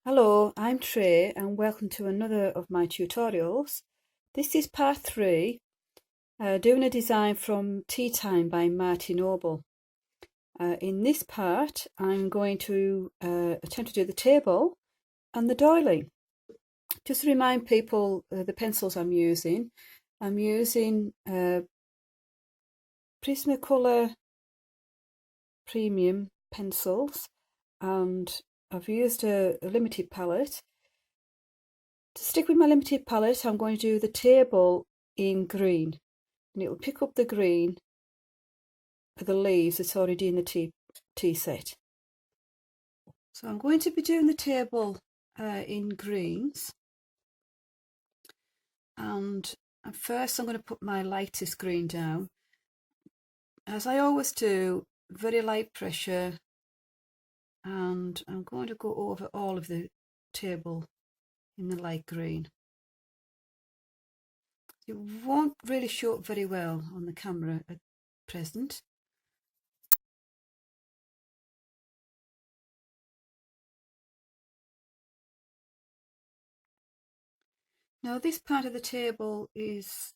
Hello, I'm Trey and welcome to another of my tutorials. This is part 3, doing a design from Tea Time by Marty. In this part I'm going to attempt to do the table and the doily. Just to remind people the pencils I'm using Prisma Colour Premium pencils, and I've used a limited palette. To stick with my limited palette, I'm going to do the table in green, and it will pick up the green for the leaves that's already in the tea set. So I'm going to be doing the table in greens, and first I'm going to put my lightest green down. As I always do, very light pressure, and I'm going to go over all of the table in the light green. It won't really show up very well on the camera at present. Now this part of the table is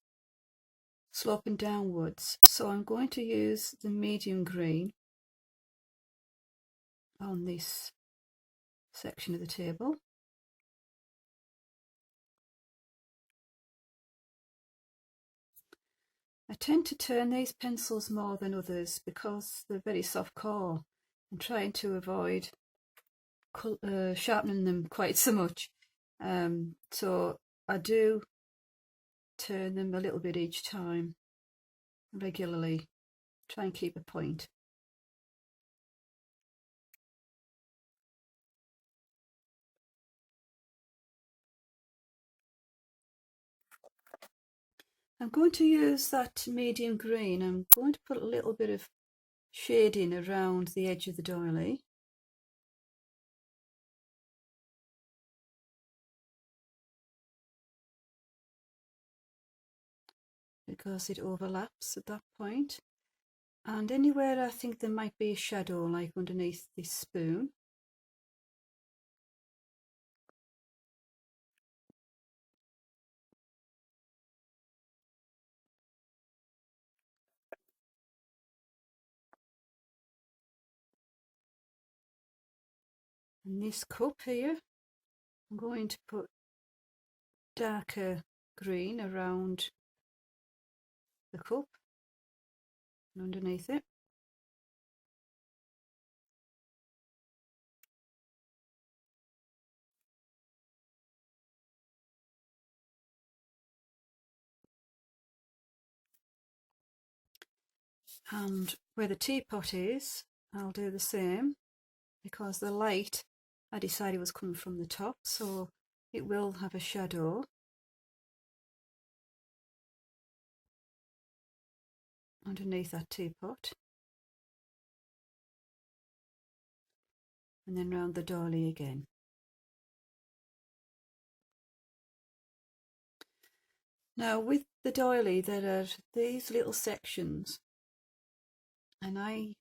sloping downwards, so I'm going to use the medium green on this section of the table. I tend to turn these pencils more than others because they're very soft core. I'm trying to avoid sharpening them quite so much, so I do turn them a little bit each time, regularly, try and keep a point. I'm going to use that medium green. I'm going to put a little bit of shading around the edge of the doily. Because it overlaps at that point. And anywhere I think there might be a shadow, like underneath this spoon. And this cup here, I'm going to put darker green around the cup and underneath it. And where the teapot is, I'll do the same, because the light I decided was coming from the top, so it will have a shadow. Underneath that teapot, and then round the doily again. Now with the doily there are these little sections, and I'm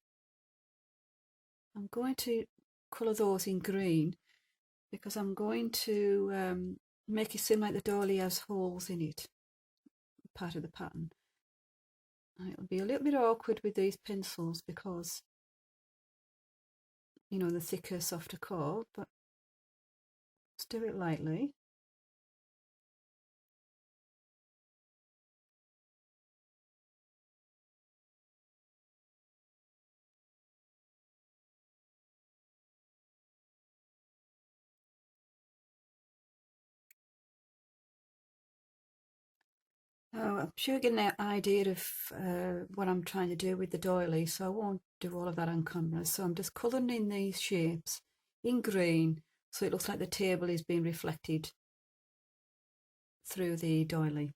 going to colour those in green because I'm going to make it seem like the doily has holes in it, part of the pattern. And it'll be a little bit awkward with these pencils because, you know, the thicker, softer core, but just do it lightly. Now, I'm sure you're getting an idea of what I'm trying to do with the doily, so I won't do all of that on camera. So I'm just colouring in these shapes in green, so it looks like the table is being reflected through the doily.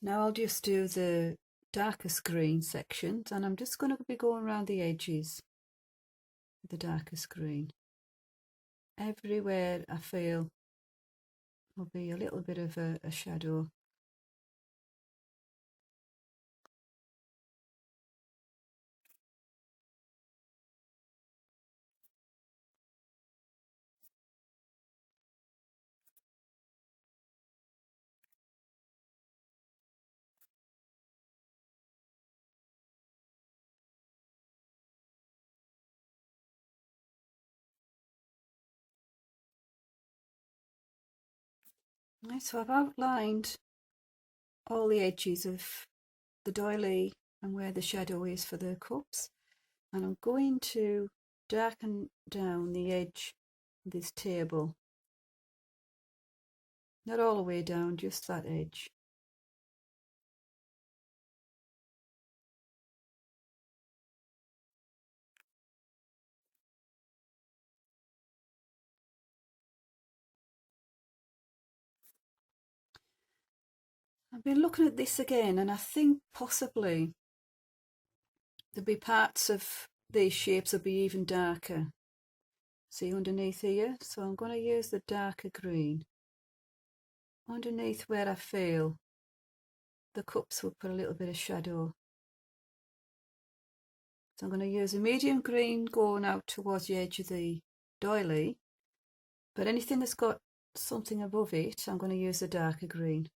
Now I'll just do the darkest green sections, and I'm just going to be going around the edges with the darkest green. Everywhere I feel will be a little bit of a shadow. Right, so I've outlined all the edges of the doily and where the shadow is for the cups, and I'm going to darken down the edge of this table, not all the way down, just that edge. I've been looking at this again, and I think possibly there'll be parts of these shapes will be even darker. See underneath here? So I'm going to use the darker green underneath where I feel the cups will put a little bit of shadow. So I'm going to use a medium green going out towards the edge of the doily, but anything that's got something above it, I'm going to use a darker green.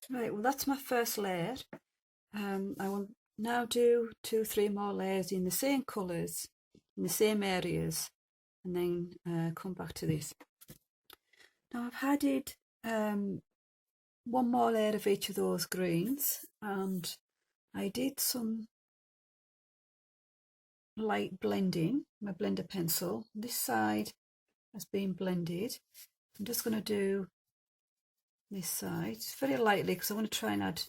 Right, well that's my first layer. I will now do 2-3 more layers in the same colours, in the same areas, and then come back to this. Now I've added one more layer of each of those greens, and I did some light blending, my blender pencil. This side has been blended. I'm just going to do this side very lightly because I want to try and add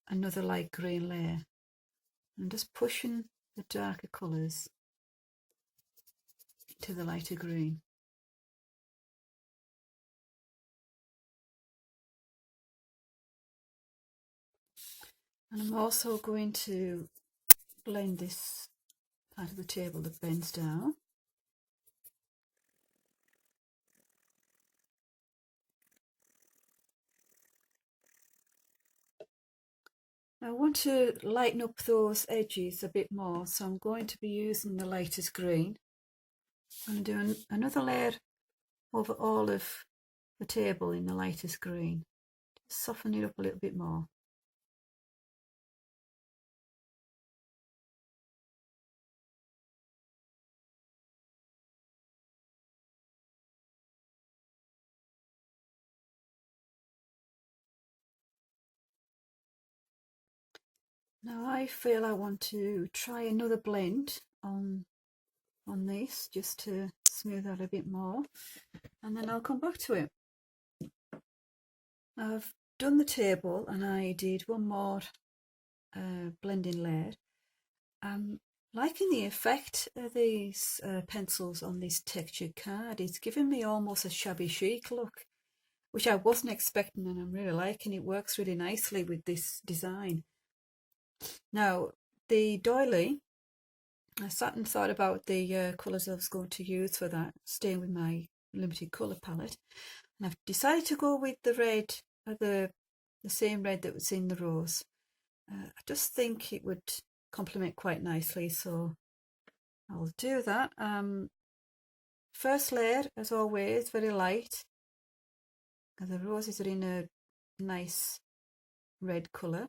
another light green layer. I'm just pushing the darker colours to the lighter green. And I'm also going to blend this part of the table that bends down. I want to lighten up those edges a bit more, so I'm going to be using the lightest green. I'm going to do another layer over all of the table in the lightest green. Just soften it up a little bit more. Now I feel I want to try another blend on this just to smooth out a bit more, and then I'll come back to it. I've done the table and I did one more blending layer. I'm liking the effect of these pencils on this textured card. It's giving me almost a shabby chic look, which I wasn't expecting, and I'm really liking. It works really nicely with this design. Now, the doily, I sat and thought about the colours I was going to use for that, staying with my limited colour palette. And I've decided to go with the red, the same red that was in the rose. I just think it would complement quite nicely, so I'll do that. First layer, as always, very light, because the roses are in a nice red colour.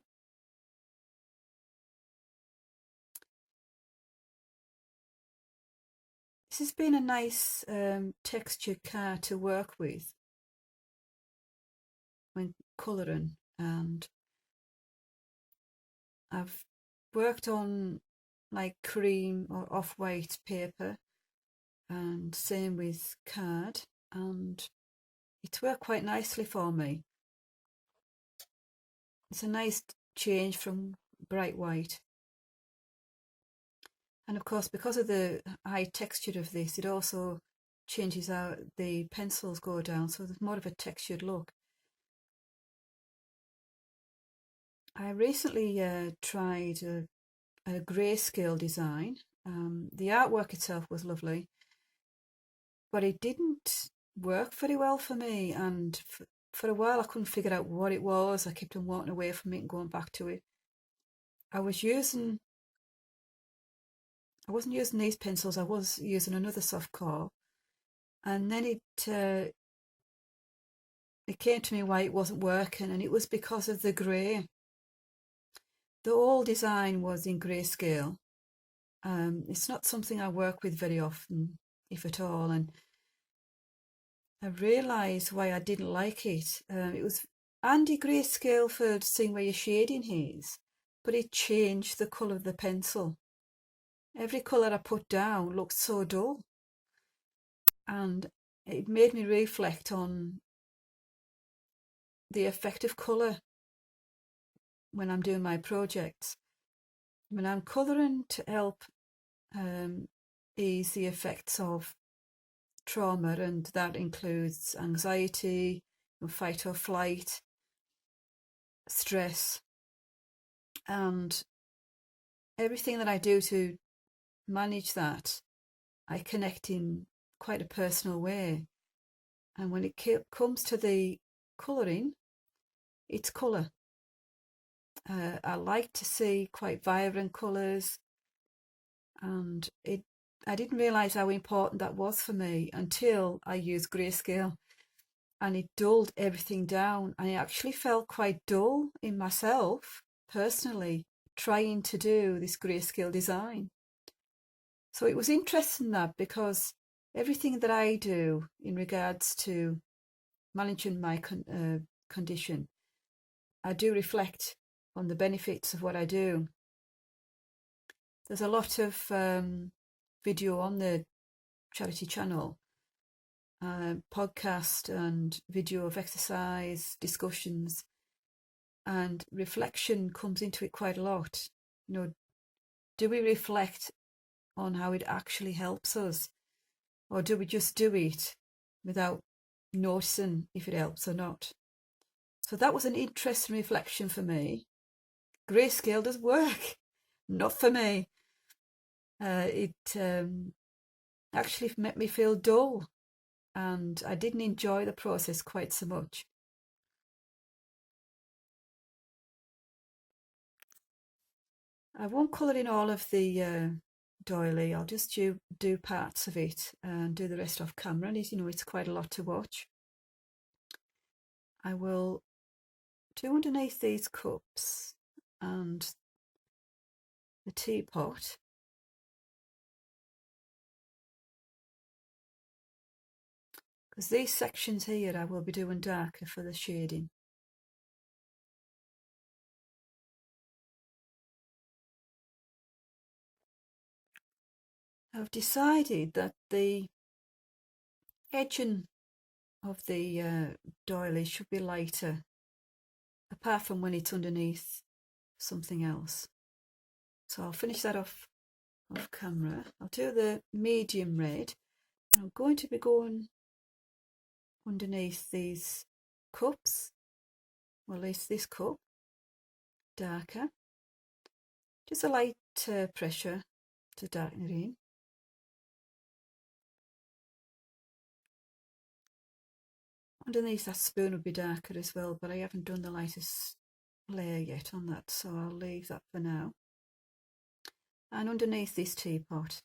This has been a nice textured card to work with when colouring, and I've worked on like cream or off-white paper, and same with card, and it's worked quite nicely for me. It's a nice change from bright white. And of course, because of the high texture of this, it also changes out, the pencils go down, so there's more of a textured look. I recently tried a grayscale design. The artwork itself was lovely, but it didn't work very well for me, and for a while I couldn't figure out what it was. I kept on walking away from it and going back to it. I wasn't using these pencils, I was using another soft core, and then it came to me why it wasn't working, and it was because of the grey. The old design was in grayscale, It's not something I work with very often, if at all, and I realised why I didn't like it. It was anti-grayscale for seeing where your shading is, but it changed the colour of the pencil. Every colour I put down looked so dull, and it made me reflect on the effect of colour when I'm doing my projects. When I'm colouring to help ease the effects of trauma, and that includes anxiety, fight or flight, stress, and everything that I do to manage that, I connect in quite a personal way. And when it comes to the colouring, it's colour. I like to see quite vibrant colours, and I didn't realise how important that was for me until I used grayscale, and it dulled everything down. I actually felt quite dull in myself personally trying to do this grayscale design. So it was interesting that, because everything that I do in regards to managing my condition, I do reflect on the benefits of what I do. There's a lot of video on the charity channel, podcast and video of exercise, discussions, and reflection comes into it quite a lot. Do we reflect on how it actually helps us, or do we just do it without noticing if it helps or not? So that was an interesting reflection for me. Grayscale does work, not for me. It actually made me feel dull, and I didn't enjoy the process quite so much. I won't colour in all of the doily. I'll just do parts of it and do the rest off camera. And it's quite a lot to watch. I will do underneath these cups and the teapot. Because these sections here I will be doing darker for the shading. I've decided that the edging of the doily should be lighter, apart from when it's underneath something else. So I'll finish that off camera. I'll do the medium red. I'm going to be going underneath these cups, or at least this cup, darker. Just a light pressure to darken it in. Underneath that spoon would be darker as well, but I haven't done the lightest layer yet on that, so I'll leave that for now. And underneath this teapot,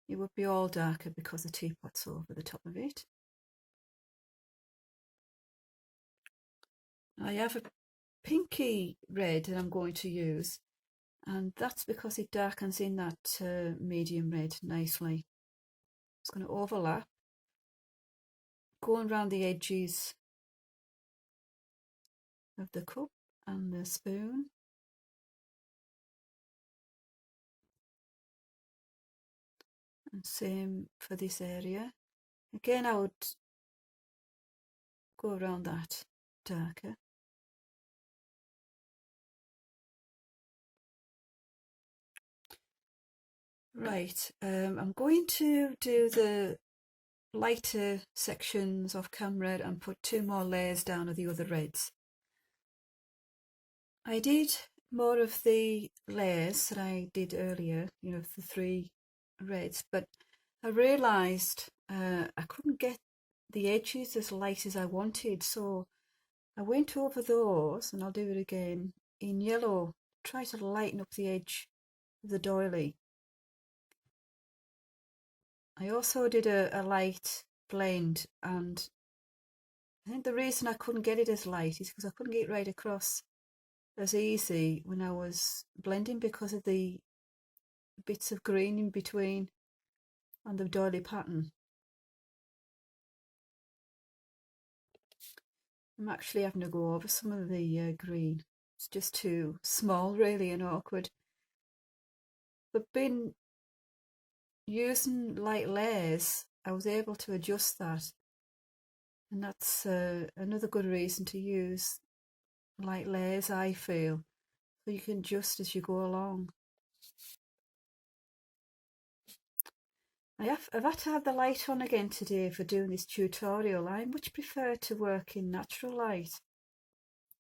it would be all darker because the teapot's over the top of it. I have a pinky red that I'm going to use, and that's because it darkens in that medium red nicely. It's going to overlap, going around the edges of the cup and the spoon. And same for this area. Again, I would go around that darker. Right, I'm going to do the lighter sections off camera and put 2 more layers down of the other reds. I did more of the layers that I did earlier, the 3 reds, but I realised I couldn't get the edges as light as I wanted, so I went over those, and I'll do it again in yellow, try to lighten up the edge of the doily. I also did a light blend, and I think the reason I couldn't get it as light is because I couldn't get it right across as easy when I was blending because of the bits of green in between on the doily pattern. I'm actually having to go over some of the green. It's just too small really and awkward. But been using light layers, I was able to adjust that, and that's another good reason to use light layers, I feel, so you can adjust as you go along. I've had to have the light on again today for doing this tutorial. I much prefer to work in natural light.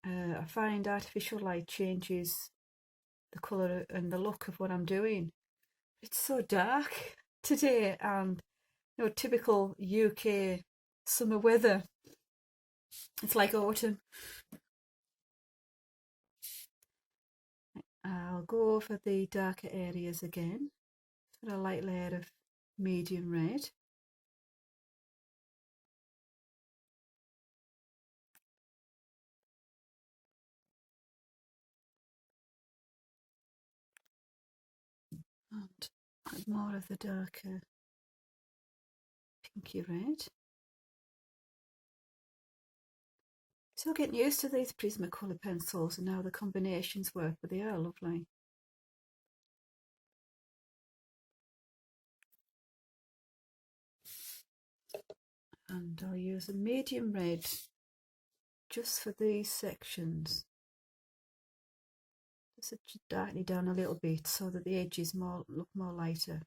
I find artificial light changes the colour and the look of what I'm doing. It's so dark today, and typical UK summer weather. It's like autumn. I'll go over the darker areas again. Put a light layer of medium red. And add more of the darker pinky red. Still getting used to these Prisma colour pencils and how the combinations work, but they are lovely. And I'll use a medium red just for these sections. Just darken it down a little bit so that the edges look more lighter.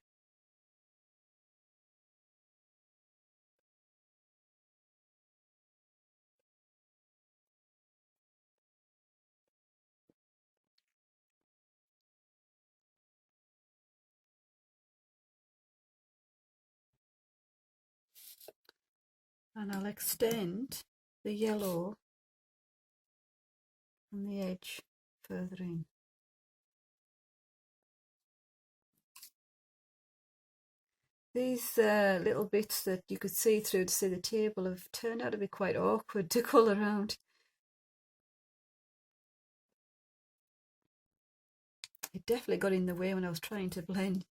And I'll extend the yellow from the edge further in. These little bits that you could see through to see the table have turned out to be quite awkward to colour around. It definitely got in the way when I was trying to blend.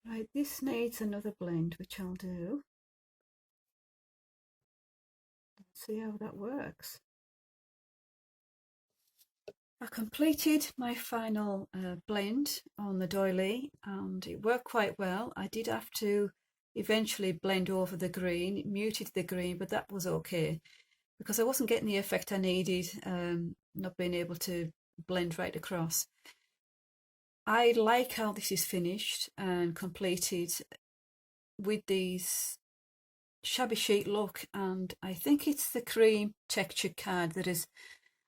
Right, this needs another blend, which I'll do. Let's see how that works. I completed my final blend on the doily and it worked quite well. I did have to eventually blend over the green, it muted the green, but that was okay because I wasn't getting the effect I needed, not being able to blend right across. I like how this is finished and completed with these shabby chic look, and I think it's the cream textured card that has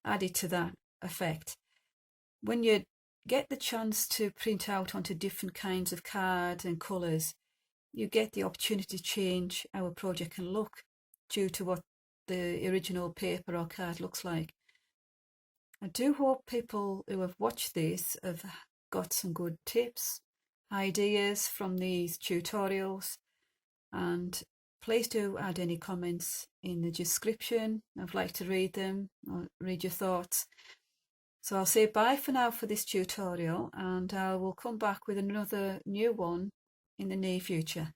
added to that effect. When you get the chance to print out onto different kinds of cards and colours, you get the opportunity to change how a project can look due to what the original paper or card looks like. I do hope people who have watched this have got some good tips, ideas from these tutorials, and please do add any comments in the description. I'd like to read them or read your thoughts. So I'll say bye for now for this tutorial, and I will come back with another new one in the near future.